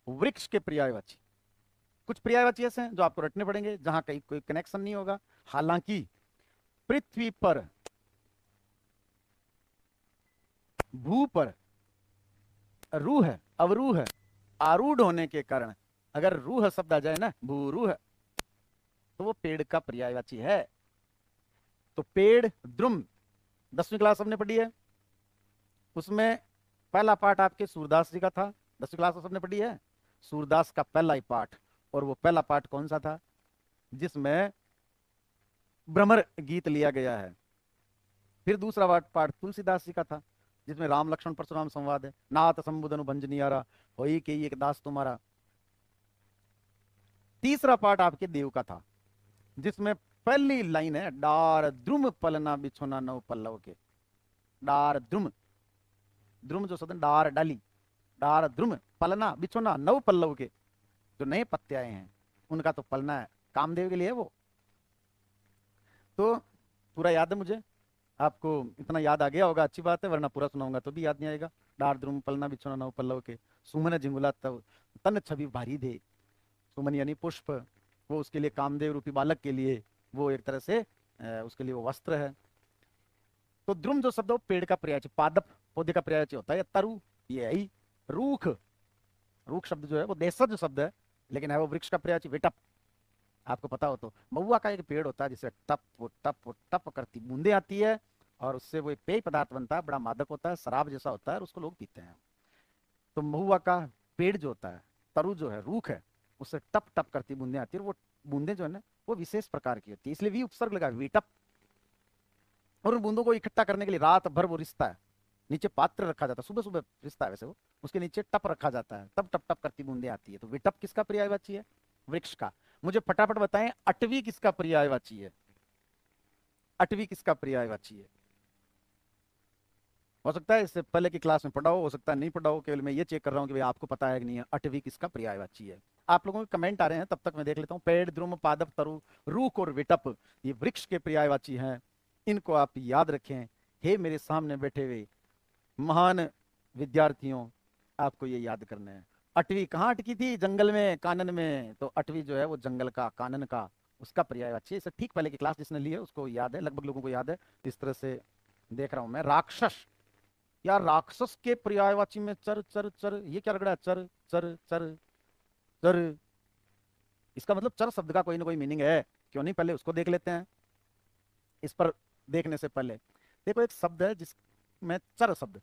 वृक्ष के पर्यायवाची। कुछ पर्यायवाची ऐसे हैं जो आपको रटने पड़ेंगे, जहां कहीं कोई कनेक्शन नहीं होगा। हालांकि पृथ्वी पर, भू पर, रूह, अवरूह, आरूढ़ होने के कारण अगर रूह शब्द आ जाए ना, भूरूह, तो वो पेड़ का पर्यायवाची है। तो पेड़, द्रुम, 10वीं क्लास हमने पढ़ी है, उसमें पहला पाठ आपके सूरदास जी का था। 10वीं क्लास में सबने पढ़ी है सूरदास का पहला ही पाठ। और वो पहला पाठ कौन सा था? जिसमें भ्रमर गीत लिया गया है। फिर दूसरा पाठ तुलसीदास जी का था, जिसमें राम लक्ष्मण परशुराम संवाद है। नाथ संबुधनु भंजनियारा, होई के एक दास तुम्हारा। तीसरा पाठ आपके देव का था, जिसमें पहली लाइन है, डार द्रुम पलना बिछोना नव पल्लव के। डार द्रुम, द्रुम जो शब्द डार डाली, डार द्रुम पलना बिछोना नव पल्लव के, जो नए पत्ते आए हैं उनका तो पलना है, कामदेव के लिए है वो। तो पूरा याद है मुझे, आपको इतना याद आ गया होगा, अच्छी बात है, वरना पूरा सुनाऊंगा तो भी याद नहीं आएगा। डार द्रुम पलना बिछोना नव पल्लव के, सुमन झिंगुला तब तन छवि भारी दे। सुमन यानी पुष्प, वो उसके लिए, कामदेव रूपी बालक के लिए वो एक तरह से उसके लिए वो वस्त्र है। तो द्रुम जो शब्द है वो पेड़ का पर्यायवाची, पादप पौधे का पर्यायवाची होता है। या तरु, ये है ही। रूख, रूख शब्द जो है वो देशज शब्द है, लेकिन है वो वृक्ष का पर्यायवाची। विटप, आपको पता हो तो महुआ का एक पेड़ होता है, जिससे टप वो टप वो टप करती बूंदे आती है, और उससे वो एक पेय पदार्थ बनता है, बड़ा मादक होता है, शराब जैसा होता है, और उसको लोग पीते हैं। तो महुआ का पेड़ जो होता है, तरु जो है, रूख है, उससे टप टप करती बूंदे आती है, और वो बूंदे जो है ना, वो विशेष प्रकार की होती है, इसलिए वी उपसर्ग लगा, वीटप। और उन बूंदों को इकट्ठा करने के लिए रात भर वो रिश्ता है, नीचे पात्र रखा जाता है, सुबह सुबह रिश्ता है वैसे वो, उसके नीचे टप रखा जाता है, तब टप टप करती बूंदे आती है। तो विटप किसका पर्यायवाची है? वृक्ष का। मुझे फटाफट बताएं, अटवी किसका पर्यायवाची है? अटवी किसका पर्यायवाची है? हो सकता है इससे पहले की क्लास में पढ़ा हो सकता है नहीं पढ़ा हो, केवल मैं ये चेक कर रहा हूँ कि भाई आपको पता है कि नहीं है अटवी किसका पर्यायवाची है। आप लोगों के कमेंट आ रहे हैं, तब तक मैं देख लेता हूँ। पेड़, द्रुम, पादप, तरु, रूख और विटप, ये वृक्ष के पर्यायवाची हैं। इनको आप याद रखें। हे मेरे सामने बैठे हुए महान विद्यार्थियों, आपको ये याद करना है। अटवी कहाँ अटकी थी? जंगल में, कानन में। तो अटवी जो है वो जंगल का, कानन का, उसका पर्यायवाची है। इससे ठीक पहले की क्लास जिसने ली है उसको याद है, लगभग लोगों को याद है। इस तरह से देख रहा हूं मैं। राक्षस, यार राक्षस के पर्यायवाची में चर चर चर, ये क्या लग रहा है? चर चर चर चर, इसका मतलब चर शब्द का कोई ना कोई मीनिंग है, क्यों नहीं पहले उसको देख लेते हैं। इस पर देखने से पहले देखो, एक शब्द है जिसमें चर शब्द,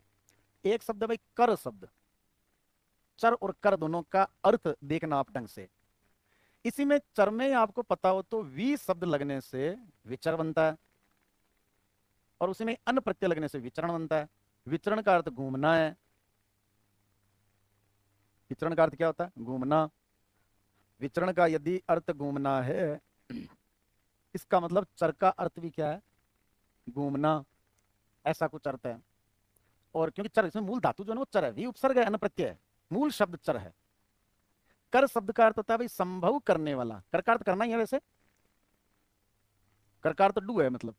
एक शब्द है भाई कर शब्द। चर और कर दोनों का अर्थ देखना आप ढंग से। इसी में चर में आपको पता हो तो वी शब्द लगने से विचर बनता है, और उसी में अन प्रत्यय लगने से विचरण बनता है। विचरण का अर्थ घूमना है। विचरण का अर्थ क्या होता है? घूमना। विचरण का यदि अर्थ घूमना है, इसका मतलब चर का अर्थ भी क्या है? घूमना, ऐसा कुछ अर्थ है। और क्योंकि चर, इसमें मूल धातु जो है ना वो चर है, वी उपसर्ग है, अन प्रत्यय है, मूल शब्द चर है। कर शब्द का अर्थ होता है भाई संभव करने वाला। कर का अर्थ करना ही है वैसे, कर का अर्थ डू है मतलब।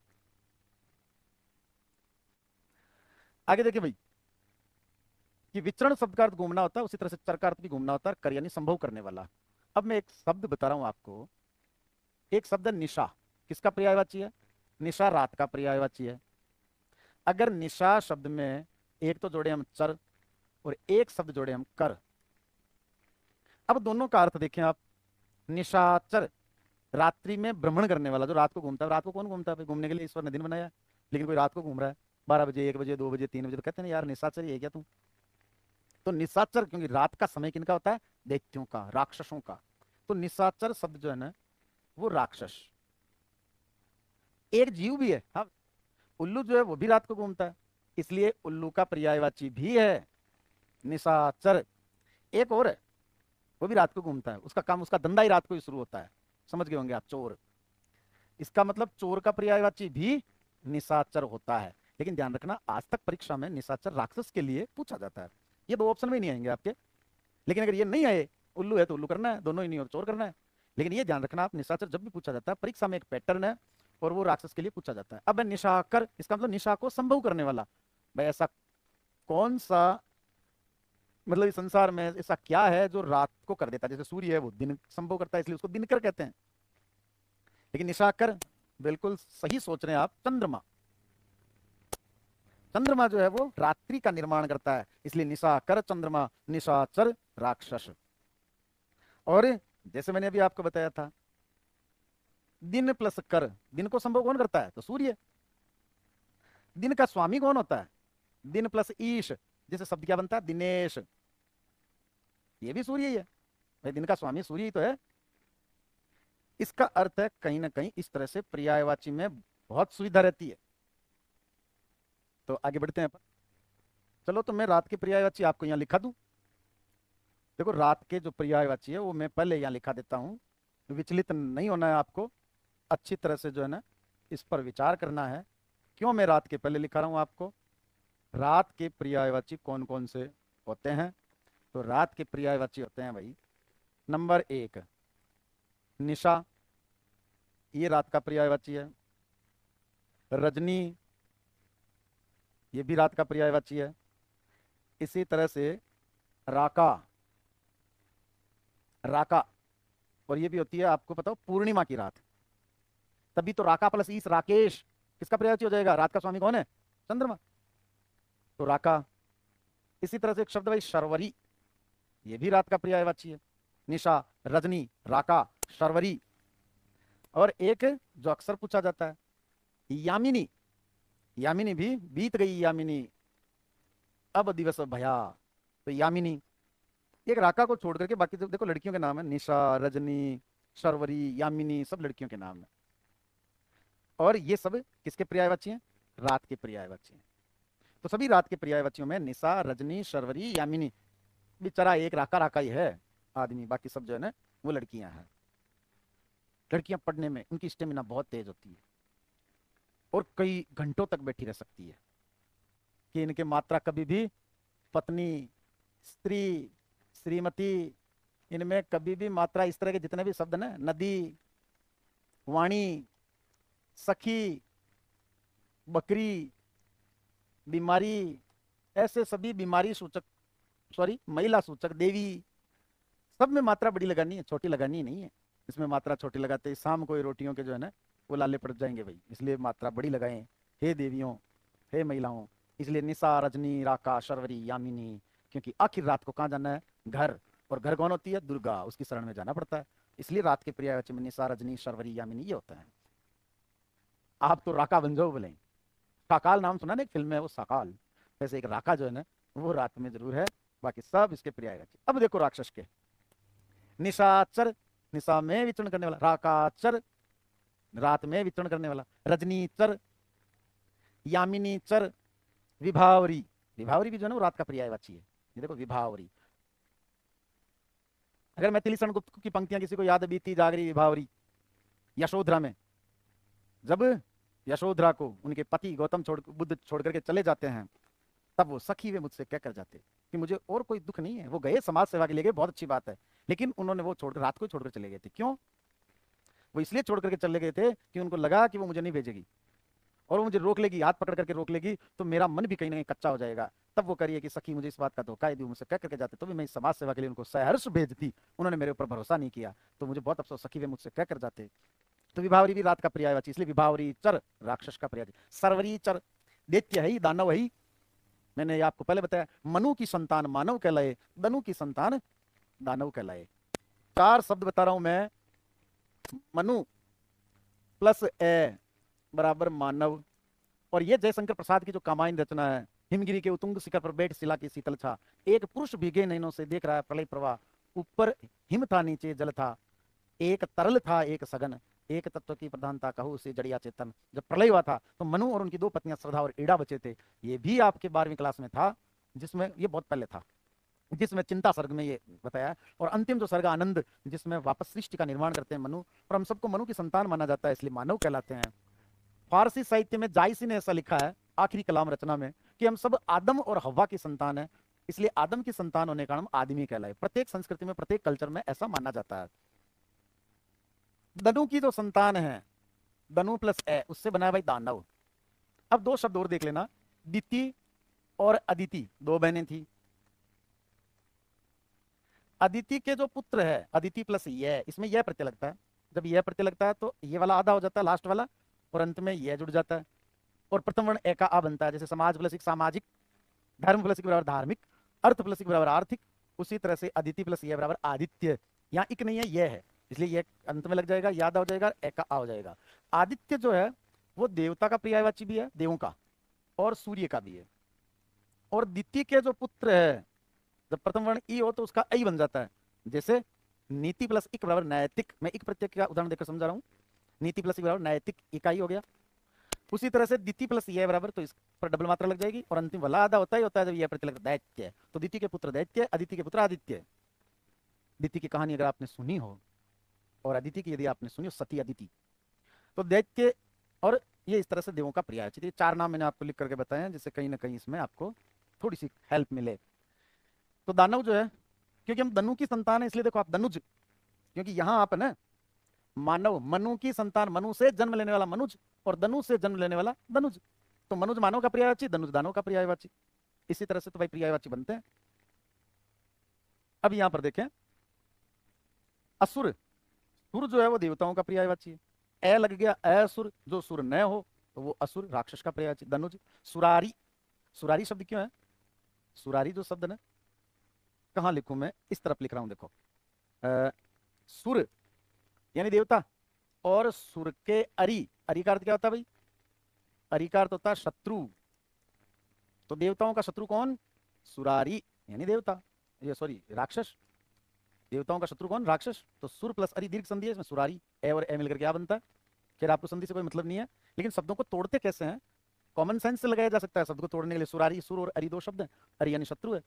आगे देखिए भाई, कि विचरण शब्द का अर्थ घूमना होता है, उसी तरह से चर का अर्थ भी घूमना होता है, कर यानी संभव करने वाला। अब मैं एक शब्द बता रहा हूं आपको। एक शब्द है निशा, किसका पर्यायवाची है? निशा रात का पर्यायवाची है। अगर निशा शब्द में एक तो जोड़े हम चर, और एक शब्द जोड़े हम कर, अब दोनों का अर्थ देखें आप। निशाचर, रात्रि में भ्रमण करने वाला, जो रात को घूमता है। रात को कौन घूमता है? घूमने के लिए ईश्वर ने दिन बनाया है, लेकिन कोई रात को घूम रहा है 12 बजे, 1 बजे, 2 बजे, 3 बजे, तो कहते हैं यार निशाचर ही है क्या तू? तो निशाचर, क्योंकि रात का समय किनका होता है? दैत्यों का, राक्षसों का। तो निशाचर शब्द जो है ना, वो राक्षस। एक जीव भी है, हाँ, उल्लू जो है वो भी रात को घूमता है, इसलिए उल्लू का पर्यायवाची भी है निशाचर। एक और है, वो भी रात को घूमता है, उसका काम, उसका धंधा ही रात को ही शुरू होता है। समझ गए होंगे आप, चोर। इसका मतलब चोर का पर्यायवाची भी निशाचर होता है। लेकिन ध्यान रखना, आज तक परीक्षा में निशाचर राक्षस के लिए पूछा जाता है। ये दो ऑप्शन में नहीं आएंगे आपके, लेकिन अगर ये नहीं आए, उल्लू है तो उल्लू करना है, दोनों ही नहीं हो तो चोर करना है। लेकिन ये ध्यान रखना आप, निशाचर जब भी पूछा जाता है परीक्षा में एक पैटर्न है, और वो राक्षस के लिए पूछा जाता है। अब निशाकर, इसका मतलब निशा को संभव करने वाला। भाई ऐसा कौन सा मतलब इस संसार में ऐसा क्या है जो रात को कर देता है? जैसे सूर्य है वो दिन संभव करता है, इसलिए उसको दिनकर कहते हैं। लेकिन निशाकर, बिल्कुल सही सोच रहे हैं आप, चंद्रमा। चंद्रमा जो है वो रात्रि का निर्माण करता है, इसलिए निशाकर चंद्रमा, निशाचर राक्षस। और जैसे मैंने अभी आपको बताया था, दिन प्लस कर, दिन को संभव कौन करता है? तो सूर्य। दिन का स्वामी कौन होता है? दिन प्लस ईश, जैसे शब्द क्या बनता है? दिनेश। ये भी सूर्य ही है भाई, दिन का स्वामी सूर्य ही तो है। इसका अर्थ है कहीं ना कहीं इस तरह से पर्यायवाची में बहुत सुविधा रहती है। तो आगे बढ़ते हैं अपन। चलो, तो मैं रात के पर्यायवाची आपको यहां लिखा दूं। देखो, रात के जो पर्यायवाची है वो मैं पहले यहां लिखा देता हूं। विचलित नहीं होना है आपको, अच्छी तरह से जो है ना इस पर विचार करना है। क्यों मैं रात के पहले लिखा रहा हूं आपको? रात के पर्यायवाची कौन कौन से होते हैं? तो रात के पर्यायवाची होते हैं भाई, नंबर एक, निशा, ये रात का पर्यायवाची है। रजनी, ये भी रात का पर्यायवाची है। इसी तरह से राका, राका, और ये भी होती है, आपको पता हो, पूर्णिमा की रात। तभी तो राका प्लस ईस राकेश किसका पर्यायवाची हो जाएगा? रात का स्वामी कौन है? चंद्रमा। तो राका। इसी तरह से एक शब्द भाई शर्वरी, ये भी रात का पर्यायवाची है। निशा, रजनी, राका, शर्वरी। और एक जो अक्सर पूछा जाता है, यामिनी, यामिनी भी, बीत गई यामिनी, अब दिवस भया। तो यामिनी, एक राका को छोड़ करके बाकी सब देखो लड़कियों के नाम है, निशा, रजनी, शर्वरी, यामिनी, सब लड़कियों के नाम है। और ये सब किसके पर्यायवाची हैं? रात के पर्यायवाची हैं। तो सभी रात के पर्यायवाचियों में निशा, रजनी, शर्वरी, यामिनी, बेचारा एक राका राका ही है आदमी, बाकी सब जो है ना वो लड़कियां हैं। लड़कियां पढ़ने में उनकी स्टेमिना बहुत तेज होती है और कई घंटों तक बैठी रह सकती है, कि इनके मात्रा कभी भी पत्नी, स्त्री, श्रीमती, इनमें कभी भी मात्रा इस तरह के जितने भी शब्द ना, नदी, वाणी, सखी, बकरी, बीमारी, ऐसे सभी बीमारी सूचक, सॉरी महिला सूचक, देवी, सब में मात्रा बड़ी लगानी है, छोटी लगानी नहीं है। इसमें मात्रा छोटी लगाते ही शाम को रोटियों के जो है ना वो लाले पड़ जाएंगे भाई, इसलिए मात्रा बड़ी लगाएं। हे देवियों, हे महिलाओं, इसलिए निशा, रजनी, राका, शर्वरी, यामिनी, क्योंकि आखिर रात को कहाँ जाना है? घर। और घर कौन होती है? दुर्गा, उसकी शरण में जाना पड़ता है। इसलिए रात के पर्यायवाची में निशा, रजनी, शर्वरी, यामिनी ये होता है। आप तो राका बन जाओ बोले। साकाल नाम सुना ना, एक फिल्म है वो साकाल, वैसे एक राका जो है ना वो रात में जरूर है, बाकी सब इसके पर्यायवाची। अब देखो राक्षस के, निशाचर, निशा में विचरण करने वाला, राकाचर, रात में विचरण करने वाला, रजनीचर, यामिनीचर, विभावरी, विभावरी भी जो है ना वो रात का पर्यायवाची है। ये देखो विभावरी, अगर मैथिली शरण गुप्त की पंक्तियां किसी को याद, बीती जागरी विभावरी, यशोधरा में जब यशोधरा को उनके पति गौतम बुद्ध छोड़ करके चले जाते हैं, तब वो सखी वे मुझसे क्या कर जाते कि मुझे और कोई दुख नहीं है। वो गए समाज सेवा के लिए गए, बहुत अच्छी बात है, लेकिन उन्होंने वो छोड़कर रात को छोड़कर चले गए थे। क्यों? वो इसलिए छोड़ करके चले गए थे कि उनको लगा कि वो मुझे नहीं भेजेगी और वो मुझे रोक लेगी, हाथ पकड़ करके रोक लेगी, तो मेरा मन भी कहीं ना कहीं कच्चा हो जाएगा। तब वो करिए कि सखी मुझे इस बात का धोखा दी, मुझसे कह करके जाते तो भी मैं इस समाज सेवा के लिए उनको सहर्ष भेजती, उन्होंने मेरे ऊपर भरोसा नहीं किया, तो मुझे बहुत अफसोस, सखी वे मुझसे कह कर जाते। तो विभावरी भी रात का पर्यायवाची, इसलिए विभावरी चर राक्षस का पर्याय। सर्वरी चर दैत्य है, दानव है। मैंने आपको पहले बताया, मनु की संतान मानव कहलाए, दनु की संतान दानव कहलाए। चार शब्द बता रहा हूं मैं, मनु प्लस ए बराबर मानव। और ये जयशंकर प्रसाद की जो कामायन रचना है, हिमगिरी के उतुंग शिखर पर बैठ शिला की शीतल छा, एक पुरुष भीगे नैनों से देख रहा है प्रलय प्रवाह, ऊपर हिम था नीचे जल था, एक तरल था एक सघन, एक तत्व की प्रधानता कहूं उसे जड़िया चेतन। जब प्रलय हुआ था तो मनु और उनकी दो पत्नियां श्रद्धा और ईड़ा बचे थे। ये भी आपके 12वीं क्लास में था, जिसमें ये बहुत पहले था, जिसमें चिंता सर्ग में ये बताया। और अंतिम जो सर्ग आनंद, जिसमें वापस सृष्टि का निर्माण करते हैं मनु, और हम सबको मनु की संतान माना जाता है, इसलिए मानव कहलाते हैं। फारसी साहित्य में जायसी ने ऐसा लिखा है आखिरी कलाम रचना में कि हम सब आदम और हवा की संतान है, इसलिए आदम की संतान होने का नाम आदमी कहलाए। प्रत्येक संस्कृति में, प्रत्येक कल्चर में ऐसा माना जाता है। दनु की जो संतान है, दनु प्लस ए, उससे बना है भाई दानव। अब दो शब्द और देख लेना, दिति और अदिति, दो बहनें थी। अदिति के जो पुत्र है, अदिति प्लस ये, इसमें यह प्रत्यय लगता है। जब यह प्रत्यय लगता है तो ये वाला आधा हो जाता है लास्ट वाला, और अंत में यह जुड़ जाता है, और प्रथम वर्ण ए का आ बनता है। जैसे समाज प्लस एक सामाजिक, धर्म प्लस एक बराबर धार्मिक, अर्थ प्लस एक बराबर आर्थिक, उसी तरह से अदिति प्लस ये बराबर आदित्य। यहाँ इक नहीं है, यह है, इसलिए ये अंत में लग जाएगा, याद हो जाएगा, ए का आ हो जाएगा। आदित्य जो है वो देवता का पर्यायवाची भी है, देवों का, और सूर्य का भी है। और दिति के जो पुत्र है, जब प्रथम वर्ण ई हो तो उसका ऐ बन जाता है। जैसे नीति प्लस इक बराबर नैतिक, मैं इक प्रत्यय का उदाहरण देकर समझा रहा हूँ। नीति प्लस इक बराबर नैतिक, इकाई हो गया। उसी तरह से दिति प्लस ये बराबर, तो इस पर डबल मात्रा लग जाएगी, और अंतिम वाला आधा होता ही होता है जब ये प्रत्यय लगता है दैत्य। तो दिति के पुत्र दैत्य, अदिति के पुत्र आदित्य। दिति की कहानी अगर आपने सुनी हो, और अदिति की यदि आपने सुनी हो, सती अदिति, तो दैत्य, और ये इस तरह से देवों का पर्यायवाची। चार नाम मैंने आपको लिख करके बताए हैं, जिससे कहीं ना कहीं इसमें आपको थोड़ी सी हेल्प मिले। तो दानव जो है, क्योंकि हम दनु की संतान है, इसलिए देखो आप दनुज, क्योंकि यहां आप है ना मानव, मनु की संतान, मनु से जन्म लेने वाला मनुज, और दनु से जन्म लेने वाला दनुज। तो मनुज मानव का पर्यायवाची, दनुज दानव का पर्यायवाची। इसी तरह से तो भाई पर्यायवाची बनते हैं। अब यहां पर देखें, असुर, सुर जो है वो देवताओं का पर्यायवाची है। ए लग गया असुर, जो सुर न हो तो वो असुर, राक्षस का पर्यायवाची। दनुज, सुरारी, सुरारी शब्द क्यों है? सुरारी जो शब्द ना, कहां लिखूं मैं, इस तरफ लिख रहा हूं, देखो सुर यानी देवता, और सुर के अरि, अरि का अर्थ क्या होता है भाई? अरि का अर्थ होता है शत्रु। तो देवताओं का शत्रु कौन? सुरारी यानी देवता, ये सॉरी राक्षस। देवताओं का शत्रु कौन? राक्षस। तो सुर प्लस अरि दीर्घ संधि है, इसमें सुरारी, ए और ए मिलकर क्या बनता है? खैर आपको संधि से कोई मतलब नहीं है, लेकिन शब्दों को तोड़ते कैसे हैं, कॉमन सेंस से लगाया जा सकता है शब्द को तोड़ने के लिए। सुरारी, सुर और अरि दो शब्द है, अरि यानी शत्रु है,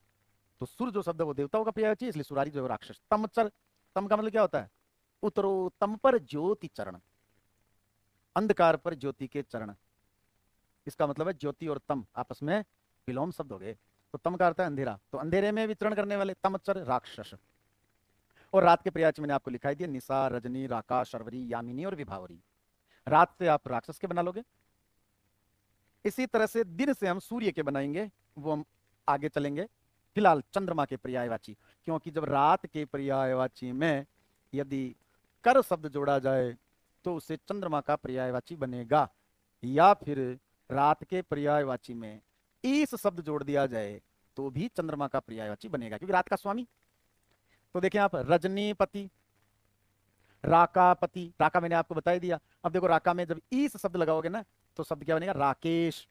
तो सुर जो शब्द है वो देवताओं का पर्यायवाची है, इसलिए सुरारी जो है राक्षस। तमचर, तम का मतलब क्या होता है? उतरो तम पर ज्योति चरण, अंधकार पर ज्योति के चरण, इसका मतलब है ज्योति और तम आपस में विलोम शब्द हो गए। तो तम का अर्थ है अंधेरा, तो अंधेरे में विचरण करने वाले तमचर राक्षस। और रात के पर्यायवाची मैंने आपको लिखाई दिया, निशा, रजनी, राका, शर्वरी, यामिनी और विभावरी। रात से आप राक्षस के बना लोगे। इसी तरह से दिन से हम सूर्य के बनाएंगे, वो हम आगे चलेंगे। फिलहाल चंद्रमा के पर्यायवाची, क्योंकि जब रात के पर्यायवाची में यदि कर शब्द जोड़ा जाए तो उसे चंद्रमा का पर्यायवाची बनेगा, या फिर रात के पर्यायवाची में ईस शब्द जोड़ दिया जाए तो भी चंद्रमा का पर्यायवाची बनेगा, क्योंकि रात का स्वामी। तो देखें आप, रजनीपति, राकापति, राका मैंने आपको बता दिया। अब देखो राका में जब ईस शब्द लगाओगे ना तो शब्द क्या बनेगा? राकेश।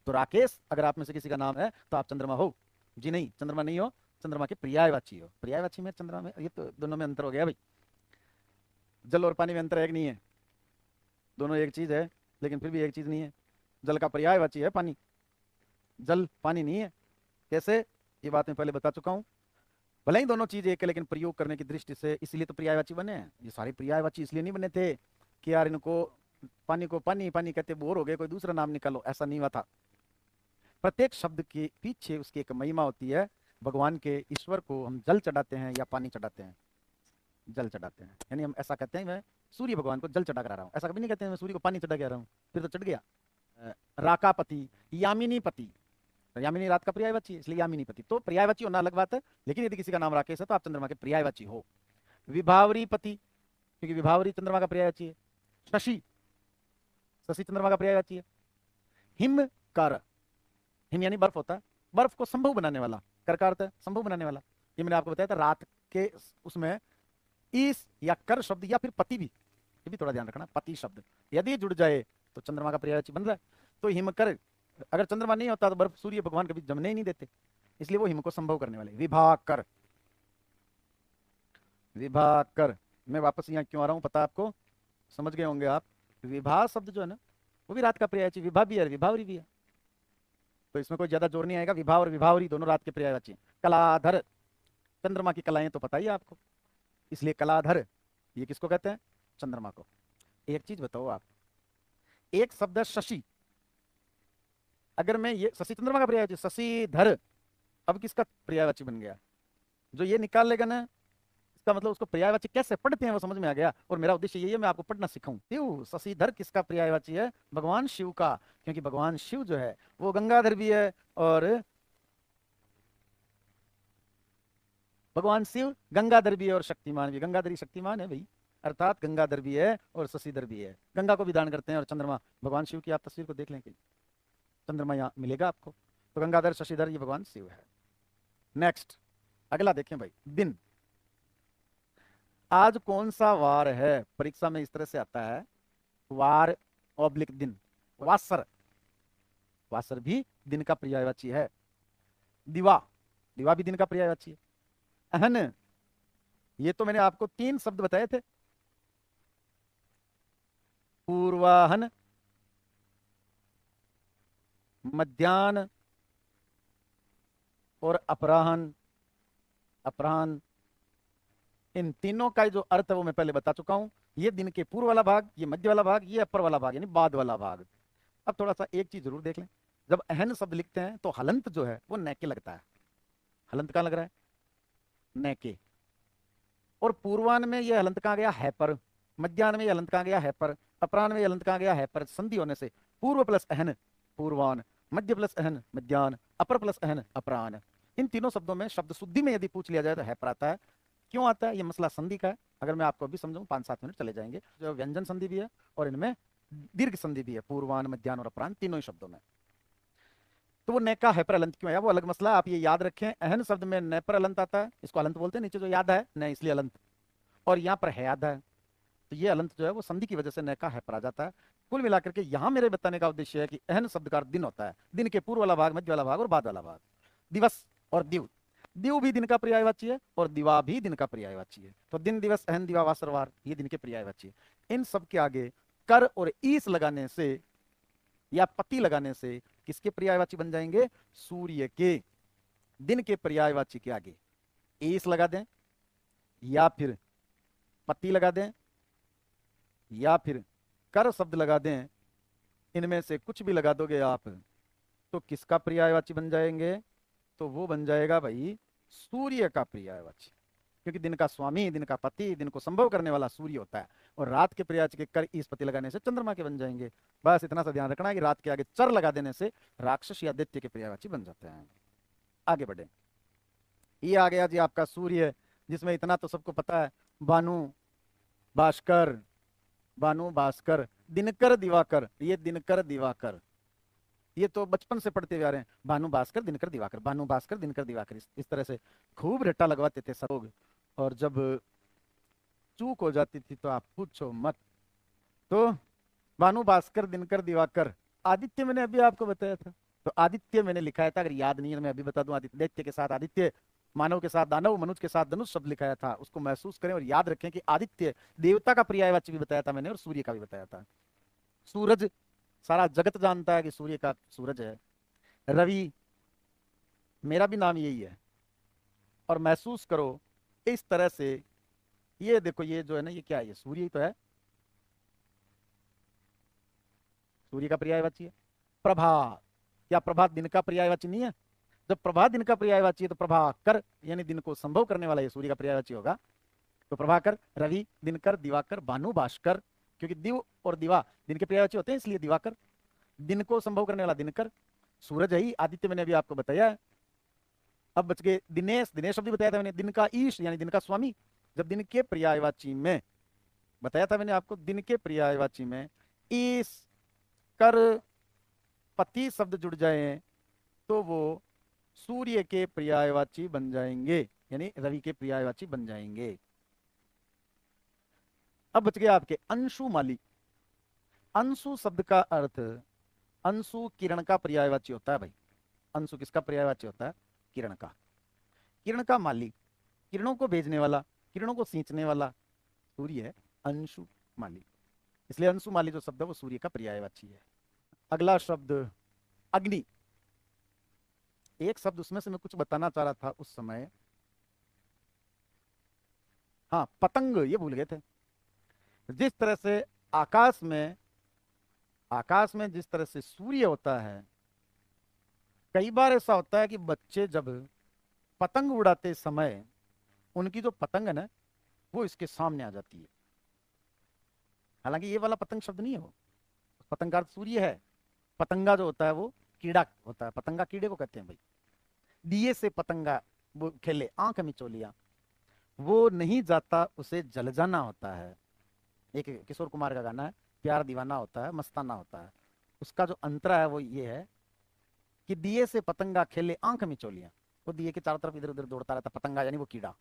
तो राकेश अगर आप में से किसी का नाम है तो आप चंद्रमा हो? जी नहीं, चंद्रमा नहीं हो, चंद्रमा के पर्यायवाची हो। पर्यायवाची में चंद्रमा में, ये तो दोनों में अंतर हो गया भाई। जल और पानी में अंतर है कि नहीं है? दोनों एक चीज है, लेकिन फिर भी एक चीज नहीं है। जल का पर्यायवाची है पानी, जल पानी नहीं है। कैसे? ये बात मैं पहले बता चुका हूं। भले ही दोनों चीज एक है, लेकिन प्रयोग करने की दृष्टि से इसलिए तो पर्यायवाची बने हैं। ये सारे पर्यायवाची इसलिए नहीं बने थे कि यार इनको पानी को पानी पानी कहते बोर हो गए, कोई दूसरा नाम निकालो, ऐसा नहीं हुआ था। प्रत्येक शब्द के पीछे उसकी एक महिमा होती है। भगवान के, ईश्वर को हम जल चढ़ाते हैं या पानी चढ़ाते हैं? जल चढ़ाते हैं, यानी हम ऐसा कहते हैं मैं सूर्य भगवान को जल चढ़ा कर आ रहा हूँ, ऐसा कभी नहीं कहते हैं मैं सूर्य को पानी चढ़ा के आ रहा हूँ, फिर तो चढ़ गया। राकापति, यामिनी पति, यामिनी रात का पर्यायवाची है, इसलिए यामिनी पति। तो पर्यायवाची होना अलग बात है, लेकिन यदि किसी का नाम राकेश है तो आप चंद्रमा के पर्यायवाची हो। विभावरी पति, क्योंकि विभावरी चंद्रमा का पर्यायवाची है। शशि, शशि चंद्रमा का पर्यायवाची है। हिम कर, हिम यानी बर्फ होता है, बर्फ को संभव बनाने वाला, कर का अर्थ है संभव बनाने वाला। ये मैंने आपको बताया था, रात के उसमें ईस या कर शब्द या फिर पति भी, ये भी थोड़ा ध्यान रखना, पति शब्द यदि जुड़ जाए तो चंद्रमा का पर्यायवाची बन रहा है। तो हिमकर, अगर चंद्रमा नहीं होता तो बर्फ सूर्य भगवान कभी जमने ही नहीं देते, इसलिए वो हिम को संभव करने वाले। विभाकर, विभाकर, मैं वापस यहाँ क्यों आ रहा हूँ पता आपको, समझ गए होंगे आप। विभा शब्द जो है ना वो भी रात का पर्यायवाची, विभा भी है विभावरी भी है, तो इसमें कोई ज्यादा जोर नहीं आएगा। विभा और विभावरी दोनों रात के पर्यायवाची। कलाधर, चंद्रमा की कलाएं तो पता ही है आपको, इसलिए कलाधर, ये किसको कहते हैं? चंद्रमा को। एक चीज बताओ आप, एक शब्द है शशि, अगर मैं ये शशि चंद्रमा का पर्यायवाची, शशिधर, अब किसका पर्यायवाची बन गया? जो ये निकाल लेगा ना, इसका मतलब उसको पर्यायवाची कैसे पढ़ते हैं वो समझ में आ गया। और मेरा उद्देश्य यही है, मैं आपको पढ़ना सिखाऊं। शिव, शशिधर किसका पर्यायवाची है? भगवान शिव का, क्योंकि भगवान शिव जो है वो गंगाधर भी है और भगवान शिव गंगाधर भी है और शक्तिमान भी। गंगाधरी शक्तिमान है भाई, अर्थात गंगाधर भी है और शशिधर भी है। गंगा को भी दान करते हैं और चंद्रमा भगवान शिव की, आप तस्वीर को देख लें कि चंद्रमा यहाँ मिलेगा आपको। तो गंगाधर शशिधर ये भगवान शिव है। नेक्स्ट अगला देखें भाई, दिन। आज कौन सा वार है? परीक्षा में इस तरह से आता है, वार ऑब्लिक दिन। वासर, वासर भी दिन का पर्यायवाची है। दिवा, दिवा भी दिन का पर्यायवाची है। अहन, ये तो मैंने आपको 3 शब्द बताए थे, पूर्वाहन, मध्याह्न और अपराहन। अपराहन, इन तीनों का जो अर्थ है वो मैं पहले बता चुका हूं। ये दिन के पूर्व वाला भाग, ये मध्य वाला भाग, ये अपर वाला भाग यानी बाद वाला भाग। अब थोड़ा सा एक चीज जरूर देख लें, जब अहन शब्द लिखते हैं तो हलंत जो है वो नैके लगता है। हलंत कहां लग रहा है? नैके। और पूर्वान में ये हलंत कहां गया? है पर। मध्याह्न में ये हलंत कहां गया? है पर। अपराह्न में ये हलंत कहां गया? है पर। संधि होने से पूर्व प्लस अहन पूर्वान, मध्य प्लस अहन मध्याह्न, अपर प्लस अहन अपराह्न। इन तीनों शब्दों में शब्द शुद्धि में यदि पूछ लिया जाए तो है पर आता है। क्यों आता है? ये मसला संधि का है। अगर मैं आपको अभी समझाऊं 5-7 मिनट चले जाएंगे। जो व्यंजन संधि भी है और इनमें दीर्घ संधि भी है, पूर्वान, मध्याह्न और अपराह्न तीनों ही शब्दों में। तो वो ने का है पर अलंत क्यों है वो अलग मसला, आप ये याद रखें। अहन शब्द में ने पर अलंत आता है, इसको अलंत बोलते हैं। नीचे जो याद है ने, इसलिए अलंत। और यहाँ पर है याद है, तो ये अलंत जो है वो संधि की वजह से ने का है पर आ जाता है। कुल मिलाकर के यहाँ मेरे बताने का उद्देश्य है कि अहन शब्द का अर्थ दिन होता है। दिन के पूर्व वाला भाग, मध्य वाला भाग और बाद वाला भाग। दिवस और दिव, दिव भी दिन का पर्यायवाची है और दिवा भी दिन का पर्यायवाची है। तो दिन, दिवस, अहन, दिवा, वासरवार ये दिन के पर्यायवाची है। इन सब के आगे कर और ईस लगाने से या पति लगाने से किसके पर्यायवाची बन जाएंगे? सूर्य के। दिन के पर्यायवाची के आगे ईस लगा दें या फिर पति लगा दें या फिर कर शब्द लगा दें, इनमें से कुछ भी लगा दोगे आप तो किसका पर्यायवाची बन जाएंगे? तो वो बन जाएगा भाई सूर्य का पर्यायवाची। क्योंकि दिन का स्वामी, दिन का पति, दिन को संभव करने वाला सूर्य होता है। और रात के पर्यायवाची के कर इस पति लगाने से चंद्रमा के बन जाएंगे। बस इतना सा ध्यान रखना है कि रात के आगे चर लगा देने से राक्षस या दैत्य के पर्यायवाची बन जाते हैं। आगे बढ़े, ये आ गया जी आपका सूर्य, जिसमें इतना तो सबको पता है, भानु, भास्कर, भानु, भास्कर, दिनकर, दिवाकर। ये दिनकर, दिवाकर ये तो बचपन से पढ़ते हुए आ रहे हैं। भानु, भास्कर, दिनकर, दिवाकर, भानु, भास्कर, दिनकर, दिवाकर, इस तरह से खूब रट्टा लगवाते थे सब लोग। और जब चूक हो जाती थी तो आप पूछो मत। तो भानु, भास्कर, दिनकर, दिवाकर, आदित्य मैंने अभी आपको बताया था। तो आदित्य मैंने लिखाया था, अगर याद नहीं है तो मैं अभी बता दूं। आदित्य, दैत्य के साथ आदित्य, मानव के साथ दानव, मनुष्य के साथ धनुष शब्द लिखाया था। उसको महसूस करें और याद रखें कि आदित्य देवता का पर्यायवाची भी बताया था मैंने और सूर्य का भी बताया था। सूरज, सारा जगत जानता है कि सूर्य का सूरज है। रवि, मेरा भी नाम यही है। और महसूस करो इस तरह से, ये देखो ये जो है ना, ये क्या है? ये सूर्य ही तो है, सूर्य का पर्यायवाची है। प्रभात, क्या प्रभात दिन का पर्यायवाची नहीं है? जब प्रभात दिन का पर्यायवाची है तो प्रभाकर यानी दिन को संभव करने वाला ये सूर्य का पर्यायवाची होगा। तो प्रभाकर, रवि, दिनकर, दिवाकर, भानु, भास्कर, क्योंकि दिव और दिवा दिन के पर्यायवाची होते हैं इसलिए दिवाकर। दिन को संभव करने वाला दिनकर। सूरज है ही, आदित्य मैंने अभी आपको बताया है। अब बच गए दिनेश, दिनेश शब्द बताया था मैंने, दिन का ईश यानी दिन का स्वामी। जब दिन के पर्यायवाची में बताया था मैंने आपको, दिन के पर्यायवाची में ईश, कर, पति शब्द जुड़ जाए तो वो सूर्य के पर्यायवाची बन जाएंगे, यानी रवि के पर्यायवाची बन जाएंगे। अब बच गया आपके अंशुमाली। अंशु शब्द का अर्थ, अंशु किरण का पर्यायवाची होता है भाई। अंशु किसका पर्यायवाची होता है? किरण का। किरण का माली, किरणों को भेजने वाला, किरणों को सींचने वाला सूर्य है अंशु माली। इसलिए अंशु माली जो शब्द है वो सूर्य का पर्यायवाची है। अगला शब्द अग्नि। एक शब्द उसमें से मैं कुछ बताना चाह रहा था उस समय, हाँ पतंग, ये भूल गए थे। जिस तरह से आकाश में जिस तरह से सूर्य होता है, कई बार ऐसा होता है कि बच्चे जब पतंग उड़ाते समय उनकी जो पतंग है ना वो इसके सामने आ जाती है। हालांकि ये वाला पतंग शब्द नहीं है, वो पतंग का अर्थ सूर्य है। पतंगा जो होता है वो कीड़ा होता है, पतंगा कीड़े को कहते हैं भाई। दिए से पतंगा वो खेले आंख मिचोलिया, वो नहीं जाता उसे जल जाना होता है। एक किशोर कुमार का गाना है, प्यार दीवाना होता है मस्ताना होता है। उसका जो अंतरा है वो ये है कि दिए से पतंगा खेले आंख मिचोलियां। वो दिए के चारों तरफ इधर उधर दौड़ता रहता पतंगा, यानी वो कीड़ा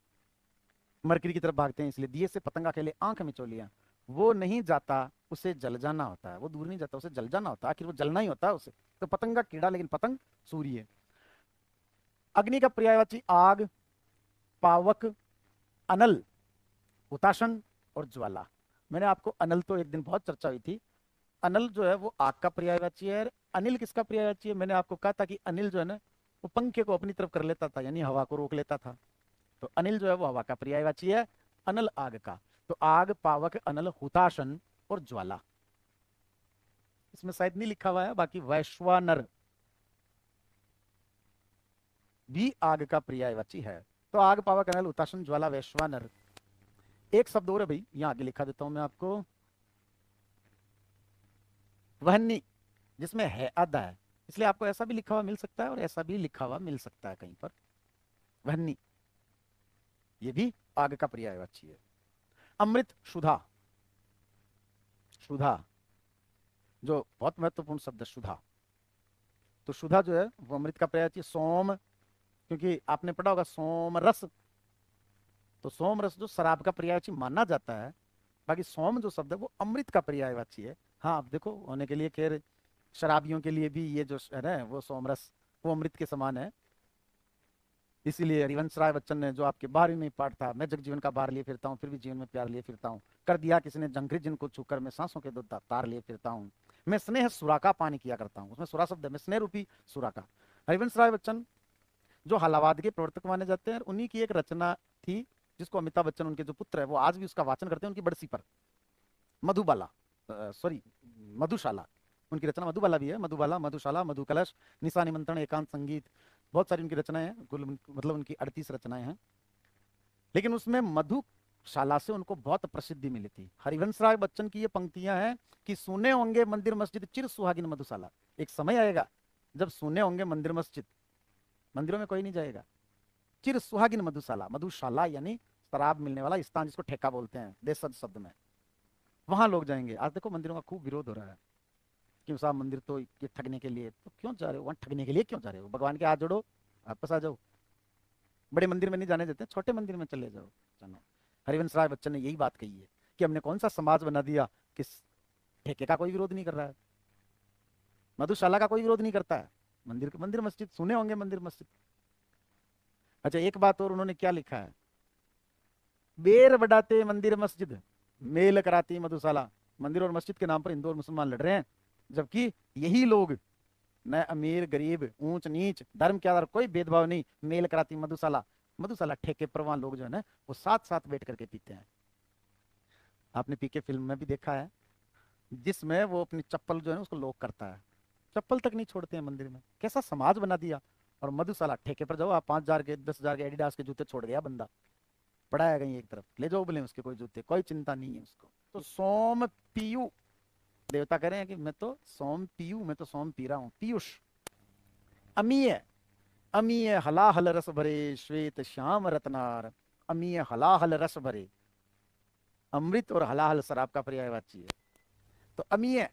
मरकरी की तरफ भागते हैं, इसलिए दिए से पतंगा खेले आंख मिचोलियां। वो नहीं जाता उसे जल जाना होता है। वो दूर नहीं जाता, उसे जल जाना होता है। आखिर वो जलना ही होता है उसे। तो पतंगा कीड़ा, लेकिन पतंग सूर्य। अग्नि का पर्यायवाची आग, पावक, अनल, हुताशन और ज्वाला। मैंने आपको अनल तो एक दिन बहुत चर्चा हुई थी। अनल जो है वो आग का पर्यायवाची है। अनिल किसका पर्यायवाची है? मैंने आपको कहा था कि अनिल जो है ना वो पंखे को अपनी तरफ कर लेता था, यानी हवा को रोक लेता था। तो अनिल जो है वो हवा का पर्यायवाची है, अनल आग का। तो आग, पावक, अनल, हुताशन और ज्वाला। इसमें शायद नहीं लिखा हुआ है, बाकी वैश्वानर भी आग का पर्यायवाची है। तो आग, पावक, अनल, हुताशन, ज्वाला, वैश्वानर। एक शब्द और है भाई, यहां आगे लिखा देता हूं मैं आपको, वहनी, जिसमें है अदा है, इसलिए आपको ऐसा भी लिखा हुआ मिल सकता है और ऐसा भी लिखा हुआ मिल सकता है कहीं पर। वहनी, ये भी आग का पर्यायवाची है। अमृत, सुधा। सुधा जो बहुत महत्वपूर्ण शब्द है, सुधा। तो सुधा जो है वो अमृत का पर्यायवाची। सोम, क्योंकि आपने पढ़ा होगा सोम रस। तो सोम रस जो शराब का पर्यायवाची माना जाता है, बाकी सोम जो शब्द है वो अमृत का पर्यायवाची है। हाँ, आप देखो होने के लिए खैर शराबियों के लिए भी ये जो है ना वो सोमरस वो अमृत के समान है। इसीलिए हरिवंश राय बच्चन ने, जो आपके 12वीं में पाठ था, मैं जग जीवन का बार लिए फिरता हूँ फिर भी जीवन में प्यार लिए फिरता हूँ, कर दिया किसी ने जंघरी जिनको छूकर, मैं सांसों के दो तार लिए फिरता हूँ, मैं स्नेह सुरा का पानी किया करता हूँ। उसमें सुरा शब्द है, मैं स्नेह रूपी सुरा का। हरिवंश राय बच्चन जो हलावाद के प्रवर्तक माने जाते हैं, उन्हीं की एक रचना थी जिसको अमिताभ बच्चन, उनके जो पुत्र है, वो आज भी उसका वाचन करते हैं उनकी बरसी पर। मधुबाला, सॉरी, मधुशाला। उनकी रचना मधुबाला भी है, मधुबाला, मधुशाला, मधुकलश, निशा निमंत्रण, एकांत संगीत, बहुत सारी उनकी रचनाएं हैं। कुल मतलब उनकी 38 रचनाएं हैं। लेकिन उसमें मधुशाला से उनको बहुत प्रसिद्धि मिली थी। हरिवंश राय बच्चन की ये पंक्तियां हैं कि सुने होंगे मंदिर मस्जिद चिर सुहागिन मधुशाला। एक समय आएगा जब सुने होंगे मंदिर मस्जिद, मंदिरों में कोई नहीं जाएगा, चिर सुहागिन मधुशाला। मधुशाला यानी शराब मिलने वाला स्थान, जिसको ठेका बोलते हैं देशज शब्द में, वहां लोग जाएंगे। आज देखो मंदिरों का खूब विरोध हो रहा है। क्यों साहब, मंदिर तो ये ठगने के लिए, तो क्यों जा रहे हो वहां? ठगने के लिए क्यों जा रहे हो? भगवान के हाथ जोड़ो, वापस आ जाओ। बड़े मंदिर में नहीं जाने देते, छोटे मंदिर में चले जाओ। चलो, हरिवंश राय बच्चन ने यही बात कही है कि हमने कौन सा समाज बना दिया कि ठेके का कोई विरोध नहीं कर रहा है, मधुशाला का कोई विरोध नहीं करता है, मंदिर मंदिर मस्जिद सुने होंगे मंदिर मस्जिद। अच्छा, एक बात और उन्होंने क्या लिखा है, बेर बढ़ाते मंदिर मस्जिद, मेल कराती मधुशाला। मंदिर और मस्जिद के नाम पर हिंदू और मुसलमान लड़ रहे हैं, जबकि यही लोग, न अमीर गरीब, ऊंच नीच, धर्म के आधार कोई भेदभाव नहीं, मेल कराती मधुशाला। मधुशाला ठेके पर वहां लोग जो है ना वो साथ साथ बैठ करके पीते हैं। आपने पीके फिल्म में भी देखा है, जिसमें वो अपनी चप्पल जो है ना उसको लॉक करता है, चप्पल तक नहीं छोड़ते हैं मंदिर में। कैसा समाज बना दिया। और मधुशाला ठेके पर जाओ आप, 5,000 के 10,000 के एडिडास के जूते छोड़ गया बंदा, पड़ा है कहीं एक तरफ, ले जाओ बोले उसके कोई जूते, कोई चिंता नहीं है उसको। तो सोम पीयू, देवता कह रहे हैं कि मैं तो सोम पीयू, मैं तो सोम पी रहा हूं, पीयूष। अमीय, अमीय हलाहल रस भरे, श्वेत श्याम रत्नार। अमीय हलाहल रस भरे, अमृत और हलाहल शराब का पर्यायवाची है। तो अमीय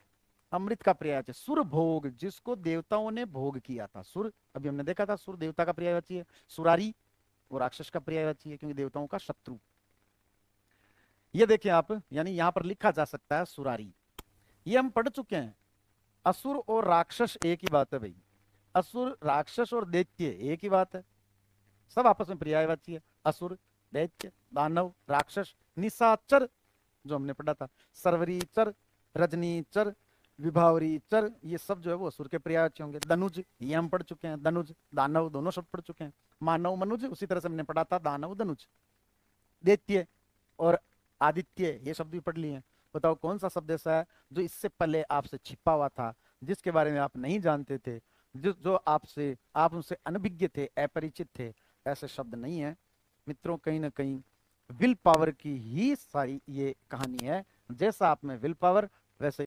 अमृत का पर्यायवाची। सुर भोग, जिसको देवताओं ने भोग किया था। सुर, अभी हमने देखा था, सुर देवता का पर्यायवाची है। सुरारी वो राक्षस का पर्यायवाची है, क्योंकि देवताओं का शत्रु। ये देखिए आप, यानी यहां पर लिखा जा सकता है सुरारी। ये हम पढ़ चुके हैं। असुर और राक्षस एक ही बात है भाई। असुर, राक्षस और दैत्य एक ही बात है, सब आपस में पर्यायवाची है। असुर, दैत्य, दानव, राक्षस, निशाचर जो हमने पढ़ा था, सर्वरीचर, रजनीचर, विभावरीचर, ये सब जो है वो असुर के पर्यायवाची होंगे। दनुज, ये हम पढ़ चुके हैं, दनुज दानव दोनों शब्द पढ़ चुके हैं। मानव मनुज, उसी तरह से हमने पढ़ा था दानव दनुज। दैत्य और आदित्य, ये शब्द भी पढ़ लिए हैं। बताओ कौन सा शब्द ऐसा है जो इससे पहले आपसे छिपा हुआ था, जिसके बारे में आप नहीं जानते थे, जो आपसे, आप उनसे अनभिज्ञ थे, अपरिचित थे? ऐसे शब्द नहीं है मित्रों। कहीं ना कहीं विल पावर की ही सारी ये कहानी है। जैसा आप में विल पावर, वैसे